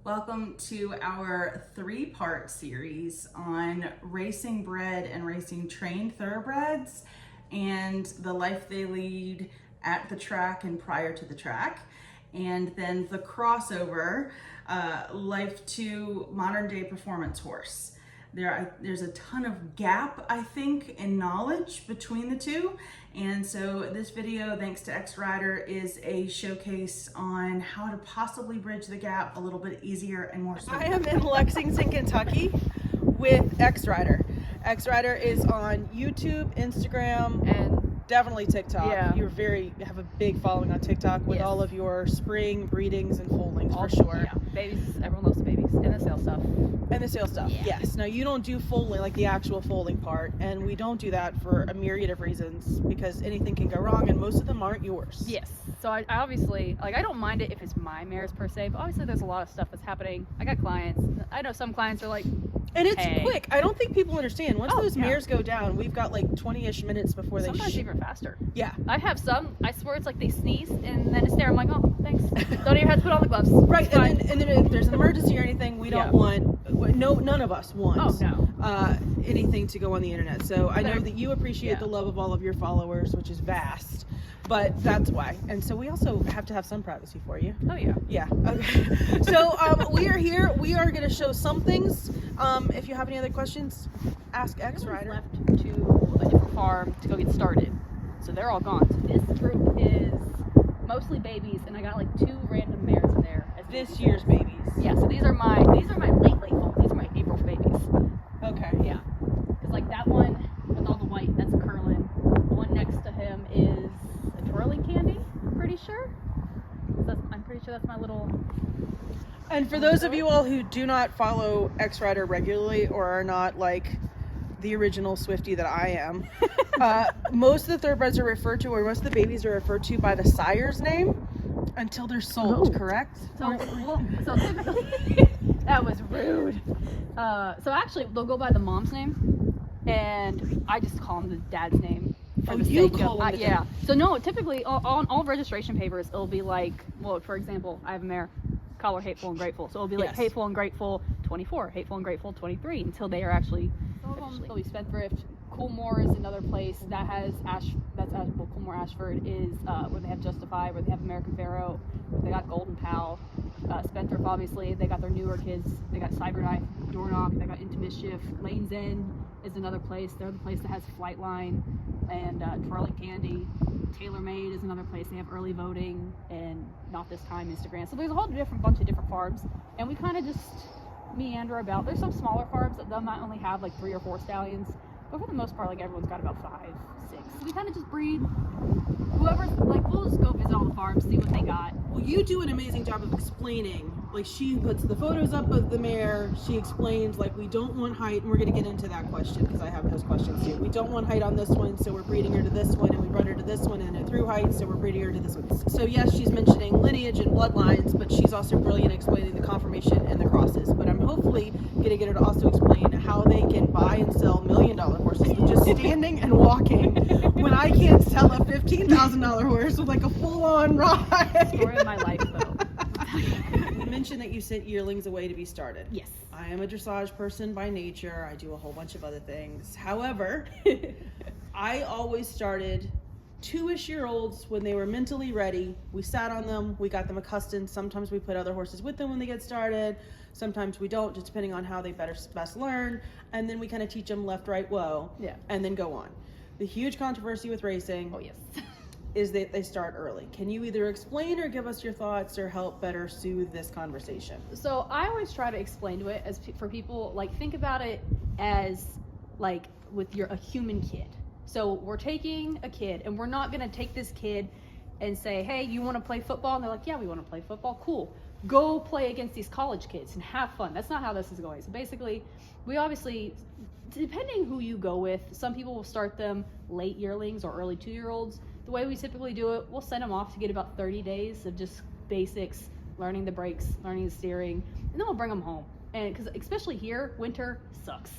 Welcome to our three-part series on racing bred and racing trained thoroughbreds and the life they lead at the track and prior to the track, and then the crossover life to modern day performance horse. There's a ton of gap, I think, in knowledge between the two. And so this video, thanks to X-Rider, is a showcase on how to possibly bridge the gap a little bit easier and more smoothly. I am in Lexington, Kentucky with X-Rider. X-Rider is on YouTube, Instagram, and definitely TikTok. Yeah. You have a big following on TikTok with Yes. all of your spring breedings and foalings for sure. Yeah, babies, everyone loves the babies, and the sale stuff. And the sale stuff, Yeah. yes. Now you don't do foaling, like the actual foaling part, and we don't do that for a myriad of reasons because anything can go wrong, and most of them aren't yours. Yes, so I obviously, I don't mind it if it's my mares per se, but obviously there's a lot of stuff that's happening. I got clients. I know some clients are like, And it's hey. quick. I don't think people understand. Once those yeah. mares go down, we've got like 20-ish minutes before they sometimes even faster. Yeah. I have some, I swear it's like they sneeze, and then it's there. I'm like, oh, thanks. Don't even have to put on the gloves. Right, It's fine. and then if there's an emergency or anything, we don't want, none of us want Oh, no. anything to go on the internet. So I know There- that you appreciate yeah. the love of all of your followers, which is vast, but that's why. And so we also have to have some privacy for you. Oh, yeah. Yeah, okay. So we are here. We are going to show some things. If you have any other questions, ask X-Rider. Left to a different farm to go get started. So they're all gone. So this group is mostly babies, and I got like 2 random mares in there. As This babies. year's babies. Yeah, so these are my late foal. These are my April babies. Okay. Yeah. Because like that one with all the white, that's Curlin. The one next to him is a twirling candy, I'm pretty sure. So I'm pretty sure that's my little... And for those of you all who do not follow X-Rider regularly or are not like the original Swiftie that I am, most of the thoroughbreds are referred to, or most of the babies are referred to by the sire's name until they're sold, correct? So typically, that was rude. So actually, they'll go by the mom's name, and I just call him the dad's name. For the you sake of- call him the yeah. dad. So no, typically on all registration papers, it'll be like, well, for example, I have a mare, call her Hateful and Grateful. So it'll be like Yes. Hateful and Grateful 24, Hateful and Grateful 23, until they are actually. They'll be Spendthrift. Coolmore is another place that has Coolmore Ashford is where they have Justify, where they have American Pharaoh, they got Golden Pal, Spendthrift obviously, they got their newer kids, they got Cyberknife, Doorknock, they got Into Mischief, Lane's End is another place, they're the place that has Flightline, and Twirling Candy, TaylorMade is another place, they have early voting, and Not This Time Instagram, so there's a whole bunch of different farms, and we kind of just meander about. There's some smaller farms that they'll not only have like 3 or 4 stallions, but for the most part, like everyone's got about 5, 6. So we kind of just breed whoever's like, we'll just go visit all the farms, see what they got. Well, you do an amazing job of explaining. Like, she puts the photos up of the mare. She explains, like, we don't want height, and we're going to get into that question because I have those questions too. We don't want height on this one, so we're breeding her to this one, and we bred her to this one, and it through height, so we're breeding her to this one. So yes, she's mentioning lineage and bloodlines, but she's also brilliant explaining the conformation and the crosses. But I'm hopefully going to get her to also explain how they can buy and sell $1 million horses with just standing and walking when I can't sell a $15,000 horse with like a full-on ride. Story of my life, though. You mentioned that you sent yearlings away to be started. Yes. I am a dressage person by nature. I do a whole bunch of other things. However, I always started 2-ish-year-olds when they were mentally ready. We sat on them. We got them accustomed. Sometimes we put other horses with them when they get started. Sometimes we don't, just depending on how they best learn. And then we kind of teach them left, right, whoa. Yeah. And then go on. The huge controversy with racing Oh, yes. is that they start early. Can you either explain or give us your thoughts or help better soothe this conversation? So I always try to explain to it as for people, like, think about it as like with a human kid. So we're taking a kid, and we're not going to take this kid and say, hey, you want to play football? And they're like, yeah, we want to play football. Cool. Go play against these college kids and have fun. That's not how this is going. So basically, we obviously, depending who you go with, some people will start them late yearlings or early 2-year-olds. The way we typically do it, we'll send them off to get about 30 days of just basics, learning the brakes, learning the steering, and then we'll bring them home. And because especially here, winter sucks.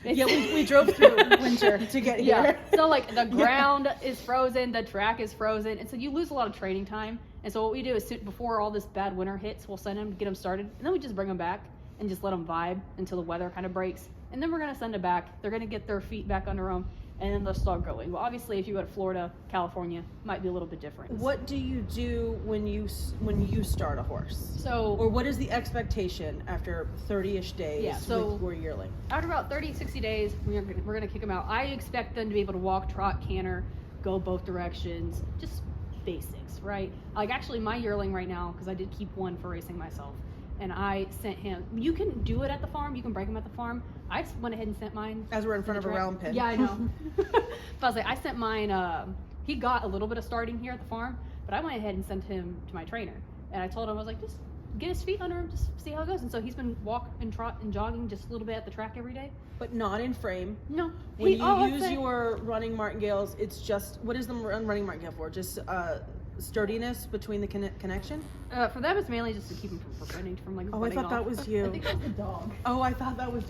Yeah, we drove through winter to get here. So like the ground is frozen, the track is frozen, and so you lose a lot of training time. And so what we do is before all this bad winter hits, we'll send them to get them started, and then we just bring them back and just let them vibe until the weather kind of breaks. And then we're going to send it back. They're going to get their feet back under them, and then they'll start going. Well, obviously, if you go to Florida, California, it might be a little bit different. What do you do when you start a horse? So, or what is the expectation after 30-ish days with your yearling? After about 30, 60 days, we're going to kick them out. I expect them to be able to walk, trot, canter, go both directions, just basics, right? Like actually my yearling right now, because I did keep one for racing myself, and I sent him, you can do it at the farm, you can break them at the farm. I went ahead and sent mine. As we're in front of a round pen. Yeah, I know. But I was like, I sent mine, he got a little bit of starting here at the farm, but I went ahead and sent him to my trainer. And I told him, I was like, just get his feet under him, just see how it goes. And so he's been walking and trot and jogging just a little bit at the track every day. But not in frame. No. When you use your running martingales, it's just, what is the running martingale for? Just sturdiness between the connection? For them, it's mainly just to keep them from preventing from like. Oh, I thought that was you. I think that's the dog. Oh, I thought that was.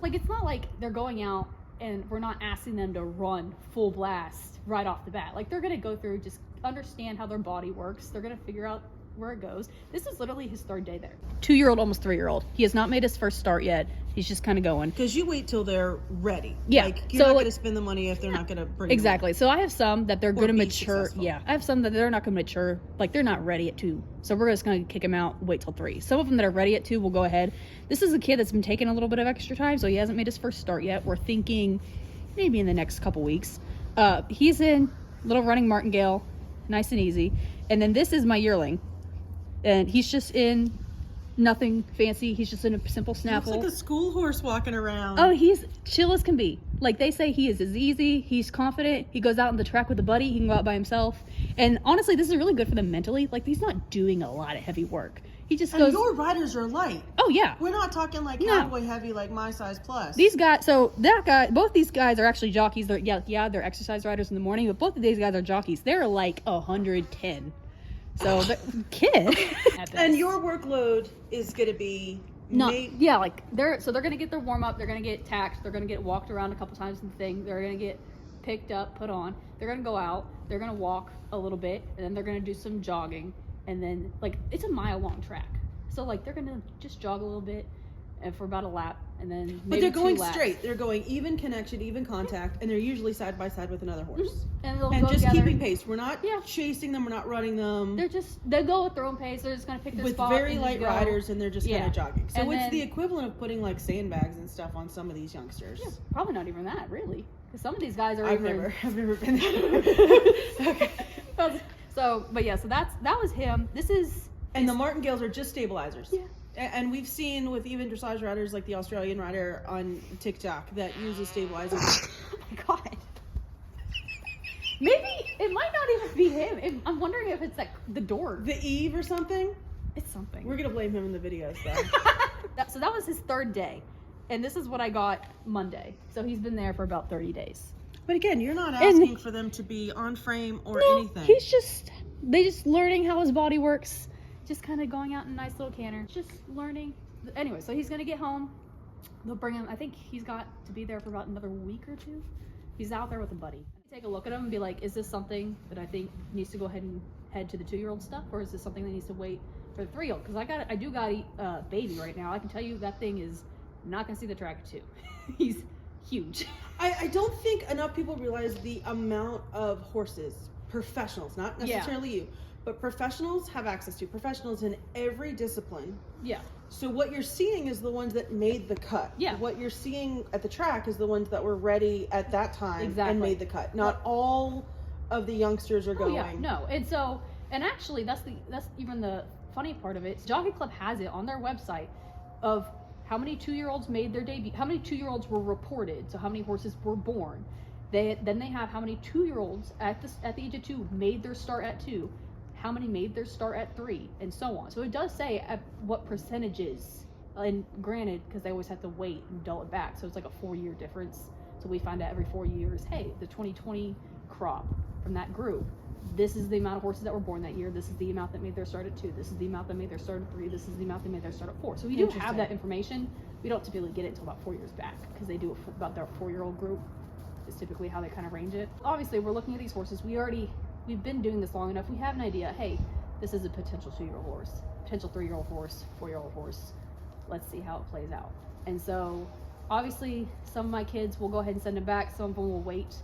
Like it's not like they're going out and we're not asking them to run full blast right off the bat. Like they're gonna go through, just understand how their body works. They're gonna figure out where it goes. This is literally his third day there. 2-year-old, almost 3-year-old. He has not made his first start yet. He's just kind of going. Because you wait till they're ready. Yeah. Like, you're not going to spend the money if they're not going to bring Exactly. So I have some that they're going to mature. Successful. Yeah. I have some that they're not going to mature. Like they're not ready at 2. So we're just going to kick them out, wait till 3. Some of them that are ready at 2 will go ahead. This is a kid that's been taking a little bit of extra time. So he hasn't made his first start yet. We're thinking maybe in the next couple weeks. He's in little running martingale, nice and easy. And then this is my yearling. And he's just in nothing fancy. He's just in a simple snaffle. Looks like a school horse walking around. Oh, he's chill as can be. Like they say, he is as easy. He's confident. He goes out on the track with a buddy. He can go out by himself. And honestly, this is really good for them mentally. Like he's not doing a lot of heavy work. He just goes. And your riders are light. Oh yeah. We're not talking like cowboy heavy, like my size plus. These guys. So that guy. Both these guys are actually jockeys. They're they're exercise riders in the morning. But both of these guys are jockeys. They're like 110. So the kid. And your workload is going to be like they're going to get their warm up, they're going to get tacked, they're going to get walked around a couple times in the thing, they're going to get picked up, put on, they're going to go out, they're going to walk a little bit, and then they're going to do some jogging, and then like it's a mile long track. So like they're going to just jog a little bit and for about a lap, and then maybe but they're going 2 laps. straight. They're going even connection, even contact, and they're usually side by side with another horse. Mm-hmm. And just keeping pace. We're not chasing them. We're not running them. They go with their own pace. They're just gonna pick their with spot very light riders, and they're just kind of jogging. So and it's the equivalent of putting like sandbags and stuff on some of these youngsters. Yeah, probably not even that, really, because some of these guys are. I've never been there. Okay. So that was him. This is. And the martingales are just stabilizers. Yeah. And we've seen with even dressage riders like the Australian rider on TikTok that uses stabilizers. Oh my god. Maybe it might not even be him. I'm wondering if it's like the door. The Eve or something? It's something. We're going to blame him in the videos though. So that was his 3rd day. And this is what I got Monday. So he's been there for about 30 days. But again, you're not asking for them to be on frame or anything. He's just learning how his body works. Just kind of going out in a nice little canter. Just learning. Anyway, so he's going to get home. They'll bring him. I think he's got to be there for about another week or 2. He's out there with a buddy. Take a look at him and be like, is this something that I think needs to go ahead and head to the 2-year-old stuff? Or is this something that needs to wait for the 3-year-old? Because I do got a baby right now. I can tell you that thing is not going to see the track at 2. He's huge. I don't think enough people realize the amount of horses, professionals, not necessarily you, but professionals have access to. Professionals in every discipline. Yeah. So what you're seeing is the ones that made the cut. Yeah. What you're seeing at the track is the ones that were ready at that time and made the cut. Not all of the youngsters are going. Yeah, no. And actually that's even the funny part of it. Jockey Club has it on their website of how many 2-year-olds made their debut, how many 2-year-olds were reported, so how many horses were born. Then they have how many 2-year-olds at the age of 2 made their start at 2. How many made their start at 3, and so on. So it does say at what percentages, and granted, because they always have to wait and dull it back, so it's like a 4-year difference. So we find out every 4 years, hey, the 2020 crop from that group, this is the amount of horses that were born that year, this is the amount that made their start at 2, this is the amount that made their start at 3, this is the amount that made their start at 4. So we do have that information. We don't typically get it until about 4 years back, because they do about their 4-year-old group is typically how they kind of range it. Obviously, we're looking at these horses. We already we've been doing this long enough. We have an idea. Hey, this is a potential 2-year-old horse, potential 3-year-old horse, 4-year-old horse. Let's see how it plays out. And so obviously some of my kids will go ahead and send them back. Some of them will wait,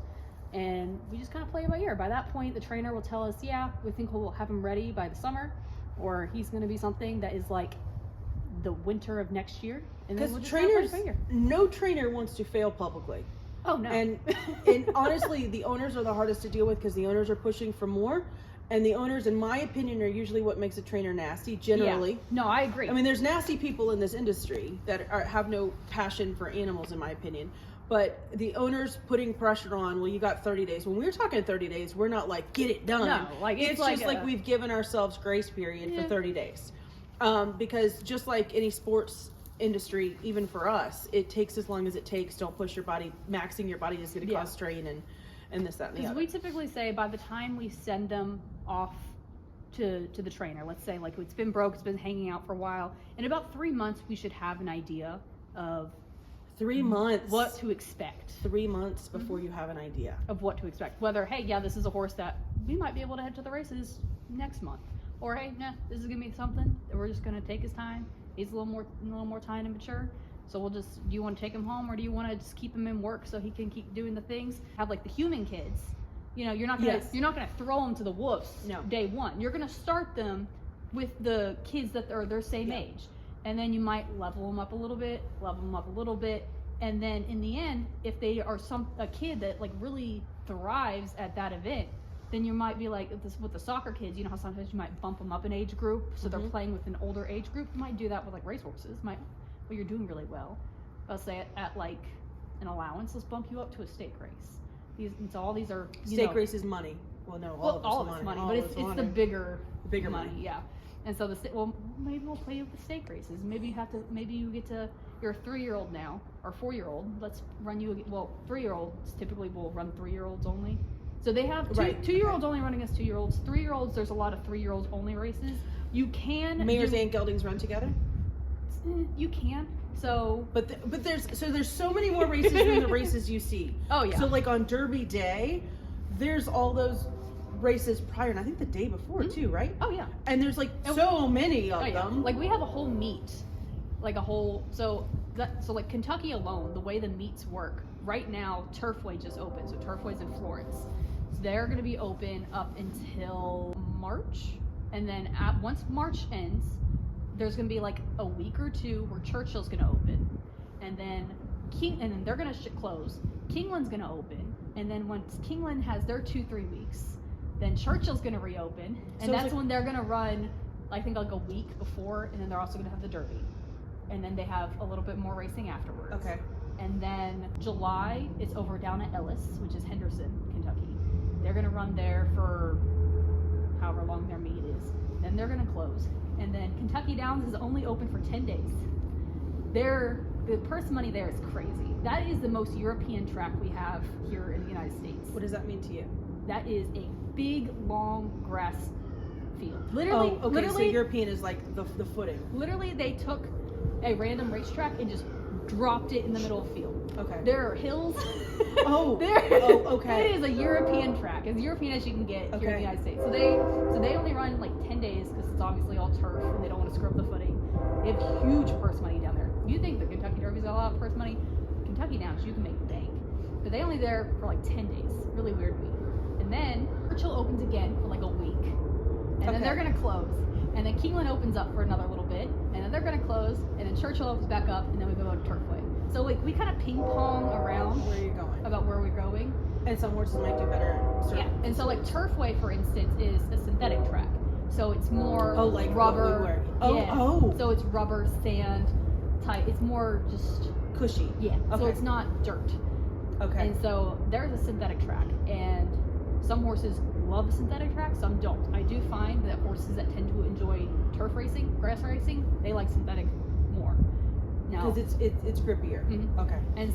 and we just kind of play it by ear. By that point, the trainer will tell us, yeah, we think we'll have him ready by the summer, or he's going to be something that is like the winter of next year. And then we'll just trainers, play it by ear. no trainer wants to fail publicly. Oh no. And honestly, the owners are the hardest to deal with because the owners are pushing for more. And the owners, in my opinion, are usually what makes a trainer nasty, generally. Yeah. No, I agree. I mean, there's nasty people in this industry that have no passion for animals, in my opinion. But the owners putting pressure on, well, you got 30 days. When we're talking 30 days, we're not like, get it done. No, like it's like just like we've given ourselves grace period for 30 days. Because just like any sports industry, even for us, it takes as long as it takes. Don't push your body. Maxing your body is going to cause strain and this, that, and the other. We typically say by the time we send them off to the trainer, let's say like it's been broke, it's been hanging out for a while, in about 3 months we should have an idea of 3 months. what to expect. 3 months before you have an idea of what to expect. Whether, hey, yeah, this is a horse that we might be able to head to the races next month, or hey, nah, this is gonna be something that we're just gonna take his time. He's a little more time to mature. So we'll just, do you want to take him home, or do you want to just keep him in work so he can keep doing the things? Have like the human kids, you know, you're not gonna throw them to the wolves day one. You're gonna start them with the kids that are their same age, and then you might level them up a little bit, and then in the end, if they are a kid that like really thrives at that event, then you might be like with the soccer kids. You know how sometimes you might bump them up an age group, so they're playing with an older age group. You might do that with like racehorses. Well, you're doing really well. I'll say at like an allowance, let's bump you up to a stake race. And so all these are stake race is money. Well, no, all of it's money, but it's the bigger money. Yeah. And so maybe we'll play with the stake races. Maybe you get to, you're a 3-year-old now or 4-year-old. Let's run you. 3-year-olds typically will run 3-year-olds only. So they have 2-year-olds only running as 2-year-olds. 3-year-olds, there's a lot of 3-year-olds only races. You can mares and geldings run together. You can. So, but there's so many more races than the races you see. Oh yeah. So like on Derby Day, there's all those races prior, and I think the day before too, right? Oh yeah. And there's like so many of them. Like we have a whole meet, like a whole so like Kentucky alone, the way the meets work right now, Turfway just opened. So Turfway's in Florence. So they're going to be open up until March, and then once March ends, there's going to be like a week or two where Churchill's going to open, and then they're going to close. Kingland's going to open, and then once Kingland has their 2-3 weeks, then Churchill's going to reopen, and so that's when they're going to run, I think like a week before, and then they're also going to have the Derby, and then they have a little bit more racing afterwards. Okay. And then July, it's over down at Ellis, which is Henderson, Kentucky. They're going to run there for however long their meet is. Then they're going to close. And then Kentucky Downs is only open for 10 days. The purse money there is crazy. That is the most European track we have here in the United States. What does that mean to you? That is a big, long grass field. So European is like the footing. Literally, they took a random racetrack and just dropped it in the middle of the field. Okay. There are hills. Okay. It is a European track, as European as you can get here in the United States. So they only run like 10 days because it's obviously all turf and they don't want to screw up the footing. They have huge purse money down there. You think the Kentucky Derby's got a lot of purse money? Kentucky Downs, you can make bank. But they only there for like 10 days. Really weird week. And then Churchill opens again for like a week. And then they're going to close. And then Keeneland opens up for another little bit. And then they're going to close. And then Churchill opens back up. And then we go to Turfway. So like we kind of ping pong around where you're going. About where we're going. And some horses might do better. Yeah. And so like Turfway, for instance, is a synthetic track. So it's more like rubber. Oh. So it's rubber, sand, tight. It's more just cushy. Yeah. Okay. So it's not dirt. Okay. And so there's a synthetic track, and some horses love the synthetic track, some don't. I do find that horses that tend to enjoy turf racing, grass racing, they like synthetic more. Now, because it's grippier. Mm-hmm. Okay. And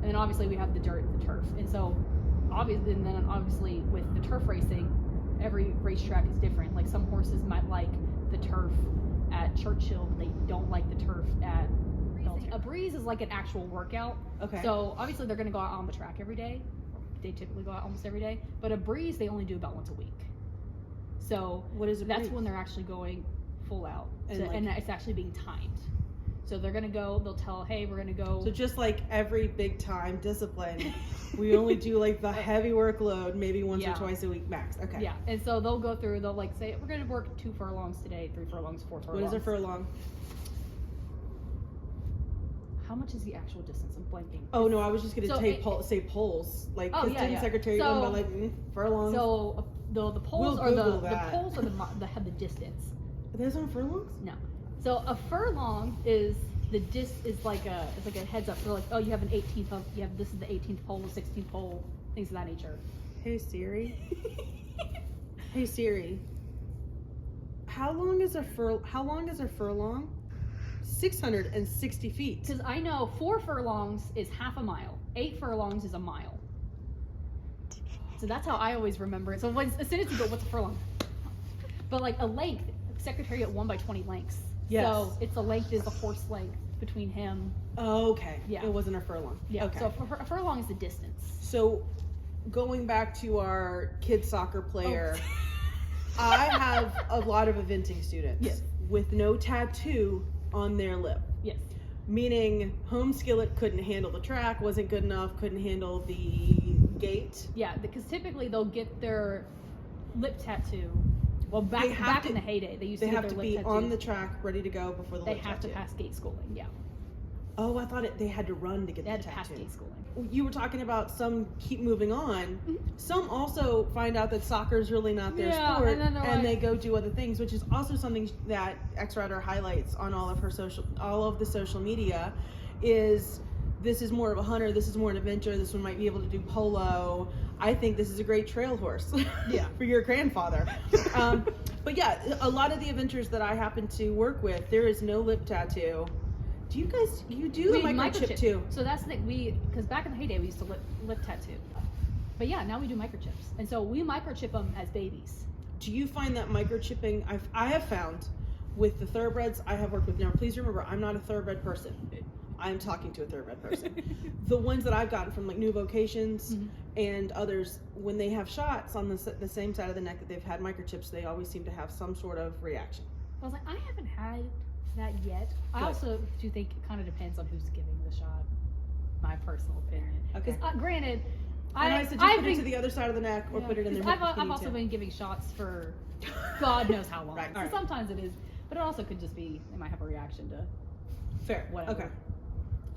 then obviously we have the dirt and the turf. And so obviously with the turf racing, every racetrack is different. Like some horses might like the turf at Churchill, but they don't like the turf at a breeze is like an actual workout. Okay. So obviously they're going to go out on the track every day they typically go out almost every day. But a breeze, they only do about once a week. So what is a breeze? That's when they're actually going full out, And, and it's actually being timed. So they're gonna go. They'll tell, hey, we're gonna go. So just like every big time discipline, we only do like the heavy workload maybe once or twice a week max. Okay. Yeah, and so they'll go through. They'll like say, we're gonna work 2 furlongs today, 3 furlongs, 4 furlongs. What is a furlong? How much is the actual distance? I'm blanking. Oh no, I was just gonna say poles. Like, didn't Secretary go by like furlongs? So the poles We'll are Google the that. poles are the distance. Those aren't furlongs? No. So a furlong is is like a heads up. They're like, oh, you have an 18th of this is the 18th pole, the 16th pole, things of that nature. Hey Siri. Hey Siri. How long is a furlong? 660 feet. Because I know 4 furlongs is half a mile. 8 furlongs is a mile. So that's how I always remember it. So as soon as you go, what's a furlong? But like a length, Secretariat won by 20 lengths. Yes. So it's the length is the horse length between him. Oh, okay. Yeah. It wasn't a furlong. Yeah. Okay. So a furlong is the distance. So going back to our kid soccer player, I have a lot of eventing students with no tattoo on their lip. Yes. Meaning home skillet couldn't handle the track, wasn't good enough, couldn't handle the gate. Yeah, because typically they'll get their lip tattoo. Well, back in the heyday, they used to get their lip tattoo. They have to be on the track, ready to go before the lip tattoo. They have to pass gate schooling, yeah. Oh, I thought they had to run to get the tattoo. They had to pass gate schooling. You were talking about some keep moving on. Mm-hmm. Some also find out that soccer is really not their sport, and they go do other things, which is also something that X-Rider highlights on all of the social media. Is this is more of a hunter, this is more an adventure, this one might be able to do polo. I think this is a great trail horse for your grandfather. But yeah, a lot of the adventures that I happen to work with, there is no lip tattoo. Do you guys, you do the microchip too? So that's the thing, because back in the heyday we used to lip tattoo. But yeah, now we do microchips. And so we microchip them as babies. Do you find that microchipping, I have found with the thoroughbreds I have worked with, now please remember, I'm not a thoroughbred person. I'm talking to a thoroughbred person. The ones that I've gotten from like New Vocations and others, when they have shots on the same side of the neck that they've had microchips, they always seem to have some sort of reaction. I was like, I haven't had that yet. I also do think it kind of depends on who's giving the shot. My personal opinion. Because granted, I said just put it to the other side of the neck or put it in their hip. I've also been giving shots for God knows how long. Right. So sometimes it is, but it also could just be they might have a reaction to whatever. Okay.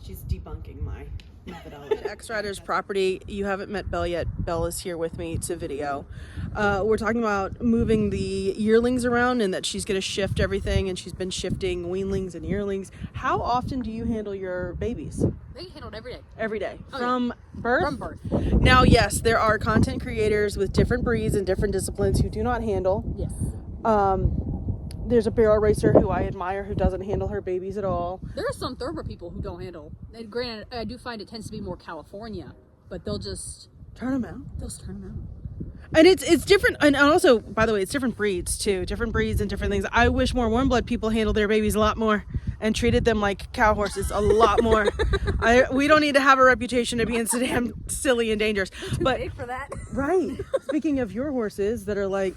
She's debunking my methodology. X-Rider's property. You haven't met Belle yet. Belle is here with me. It's a video. We're talking about moving the yearlings around and that she's going to shift everything, and she's been shifting weanlings and yearlings. How often do you handle your babies? They get handled every day. Every day. Oh, From birth? From birth. Now, yes, there are content creators with different breeds and different disciplines who do not handle. Yes. There's a barrel racer who I admire who doesn't handle her babies at all. There are some thoroughbred people who don't handle. And granted, I do find it tends to be more California, but they'll just turn them out. They'll just turn them out. And it's different, and also, by the way, it's different breeds too. Different breeds and different things. I wish more warm blood people handled their babies a lot more and treated them like cow horses a lot more. We don't need to have a reputation of being so damn silly and dangerous. But big for that. Right. Speaking of your horses that are like,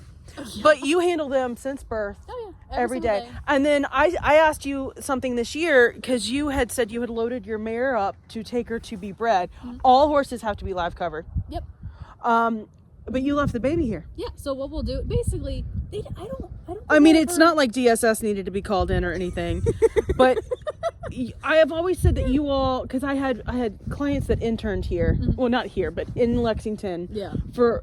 but you handle them since birth. Oh yeah. Every day. And then I asked you something this year because you had said you had loaded your mare up to take her to be bred. All horses have to be live covered. Yep. But you left the baby here. Yeah. So what we'll do, basically, I mean, it's not like DSS needed to be called in or anything, but I have always said that you all, because I had clients that interned here, well, not here, but in Lexington, for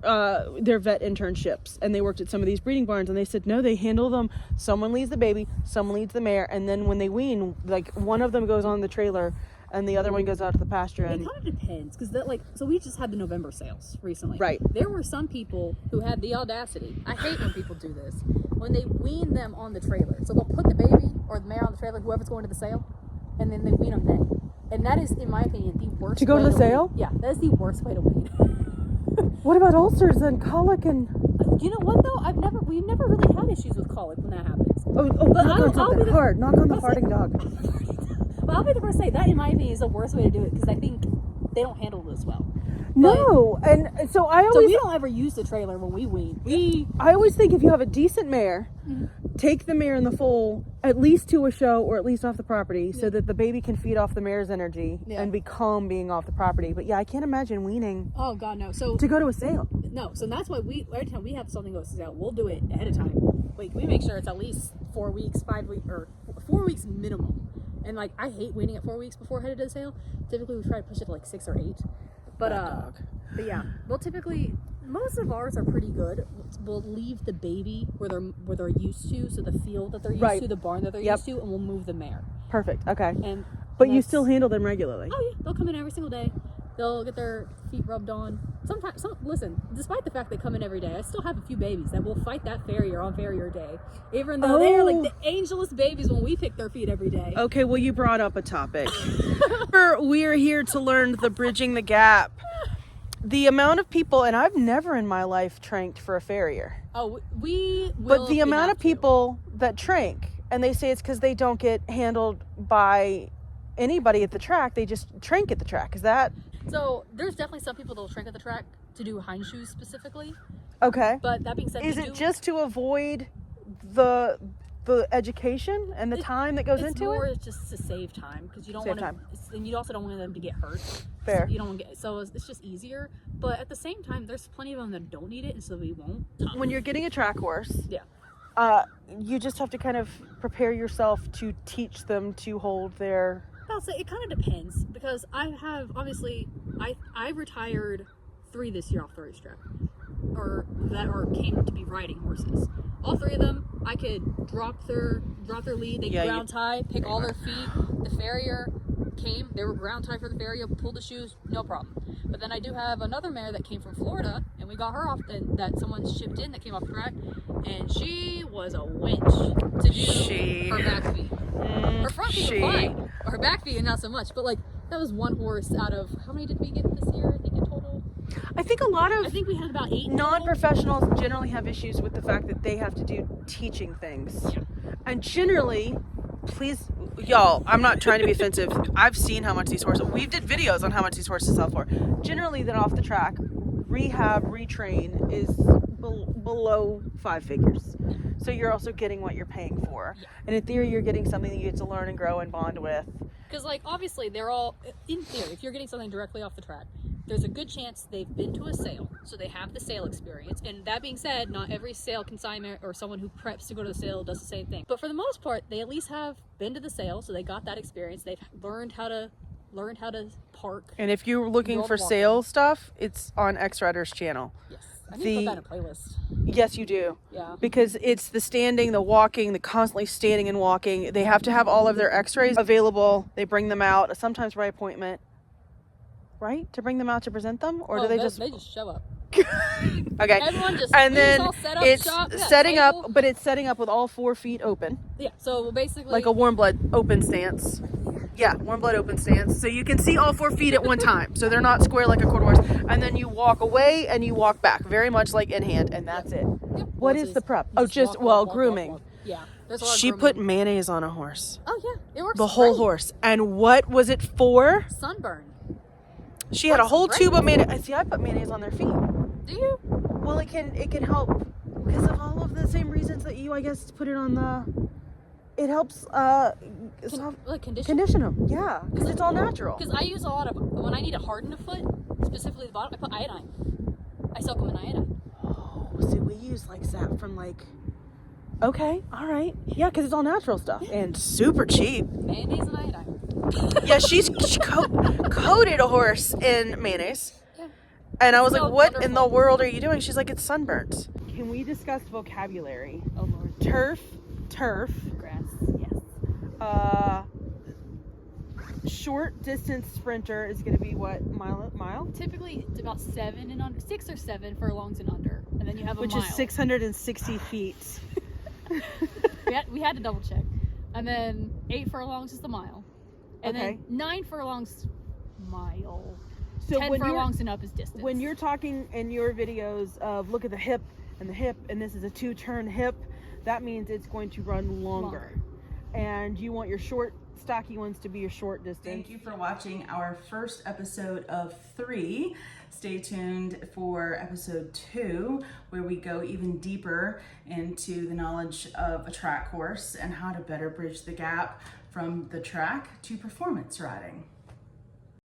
their vet internships, and they worked at some of these breeding barns, and they said no, they handle them. Someone leads the baby, someone leads the mare, and then when they wean, like one of them goes on the trailer, and the other one goes out to the pasture. It kind of depends, because so we just had the November sales recently. Right. There were some people who had the audacity. I hate when people do this. When they wean them on the trailer, so they'll put the baby or the mare on the trailer, whoever's going to the sale, and then they wean them then. And that is, in my opinion, the worst. To go to the sale? Yeah, that is the worst way to wean. What about ulcers and colic and? You know what though? We've never really had issues with colic when that happens. Oh, knock on something hard. Knock on the farting dog. But I'll be the first to say that, in my opinion, is the worst way to do it, because I think they don't handle it as well. No, and so I So always we don't ever use the trailer when we wean. I always think if you have a decent mare, take the mare in the foal at least to a show or at least off the property so that the baby can feed off the mare's energy and be calm being off the property. But yeah, I can't imagine weaning. Oh God, no. So to go to a sale. No, so that's why every time we have something go to sale, we'll do it ahead of time. Like we make sure it's at least 4 weeks, 5 weeks, or 4 weeks minimum. And like I hate waiting at 4 weeks before headed to the sale. Typically we try to push it to like 6 or 8. But yeah, well typically most of ours are pretty good. We'll leave the baby where they're used to, so the field that they're used to, the barn that they're used to, and we'll move the mare. Perfect. Okay. But you still handle them regularly. Oh yeah, they'll come in every single day. They'll get their feet rubbed on. Sometimes, listen, despite the fact they come in every day, I still have a few babies that will fight that farrier on farrier day. Even though they are like the angelest babies when we pick their feet every day. Okay, well you brought up a topic. We are here to learn the bridging the gap. The amount of people, and I've never in my life tranked for a farrier. Oh, we will. But the amount of people that trank, and they say it's because they don't get handled by anybody at the track, they just trank at the track. Is that? So there's definitely some people that will trank at the track to do hind shoes specifically. Okay. But that being said, is it just to avoid the education and the time that goes into it? It's just to save time because you don't want to, and you also don't want them to get hurt. Fair. So you don't want to get, so it's just easier. But at the same time, there's plenty of them that don't need it, and so we won't. When you're getting a track horse, you just have to kind of prepare yourself to teach them to hold their. I'll say it kind of depends because I retired 3 this year off the racetrack, or came to be riding horses. All 3 of them, I could drop their lead. They could ground tie, pick all their feet. The farrier came, they were ground tied for the farrier, pulled the shoes, no problem. But then I do have another mare that came from Florida, and we got her off that someone shipped in that came off the track, and she was a winch to do her back feet. Her front feet were fine, but her back feet not so much. But like that was one horse out of how many did we get this year? I think in total. I think we had about 8. Non-professionals generally have issues with the fact that they have to do teaching things, and generally. Please, y'all, I'm not trying to be offensive. I've seen how much these horses, we did videos on how much these horses sell for. Generally, then off the track, rehab, retrain is below 5 figures. So you're also getting what you're paying for. And in theory, you're getting something that you get to learn and grow and bond with. Because, like, obviously, they're all, in theory, if you're getting something directly off the track, there's a good chance they've been to a sale, so they have the sale experience. And that being said, not every sale consignment or someone who preps to go to the sale does the same thing. But for the most part, they at least have been to the sale, so they got that experience. They've learned how to park. And if you're looking for sale stuff, it's on X-Rider's channel. Yes. I need to put that in a playlist. Yes, you do. Yeah. Because it's the standing, the walking, the constantly standing and walking. They have to have all of their X-rays available. They bring them out, sometimes by appointment. Right? To bring them out to present them? Or do they just show up? Okay. Everyone just and then all set up, it's shop, setting up, but it's setting up with all 4 feet open. Yeah. So basically like a warm blood open stance. Yeah, warm blood open stance. So you can see all 4 feet at one time. So they're not square like a quarter horse. And then you walk away and you walk back, very much like in hand, and that's it. Yep. What is the prep? Oh, just grooming. Walk. Yeah. There's a lot she of grooming. Put mayonnaise on a horse. Oh yeah, it works. The whole horse. And what was it for? Sunburn. She had a whole tube of mayonnaise. See, I put mayonnaise on their feet. Do you? Well, it can help because of all of the same reasons that you, I guess, put it on the. It helps condition them. Yeah, because it's all natural. Because I use a lot of when I need to harden a foot, specifically the bottom. I put iodine. I soak them in iodine. Oh, see, we use like saffron, like. Okay, all right, yeah, because it's all natural stuff and super cheap. Mayonnaise and iodine. Yeah, she coated a horse in mayonnaise. Yeah. And I was like, what in the world are you doing? She's like, it's sunburnt. Can we discuss vocabulary? Oh, Lord. Turf. Grass, yes. Short distance sprinter is going to be what, mile? Typically, it's about 7 and under, 6 or 7 furlongs and under. And then you have a mile. Which is 660 feet. we had to double check. And then 8 furlongs is the mile. And then 9 furlongs, mile. So 10 furlongs and up is distance. When you're talking in your videos of look at the hip, and this is a 2-turn hip, that means it's going to run longer. and you want your short, stocky ones to be your short distance. Thank you for watching our first episode of 3. Stay tuned for episode 2, where we go even deeper into the knowledge of a track horse and how to better bridge the gap from the track to performance riding.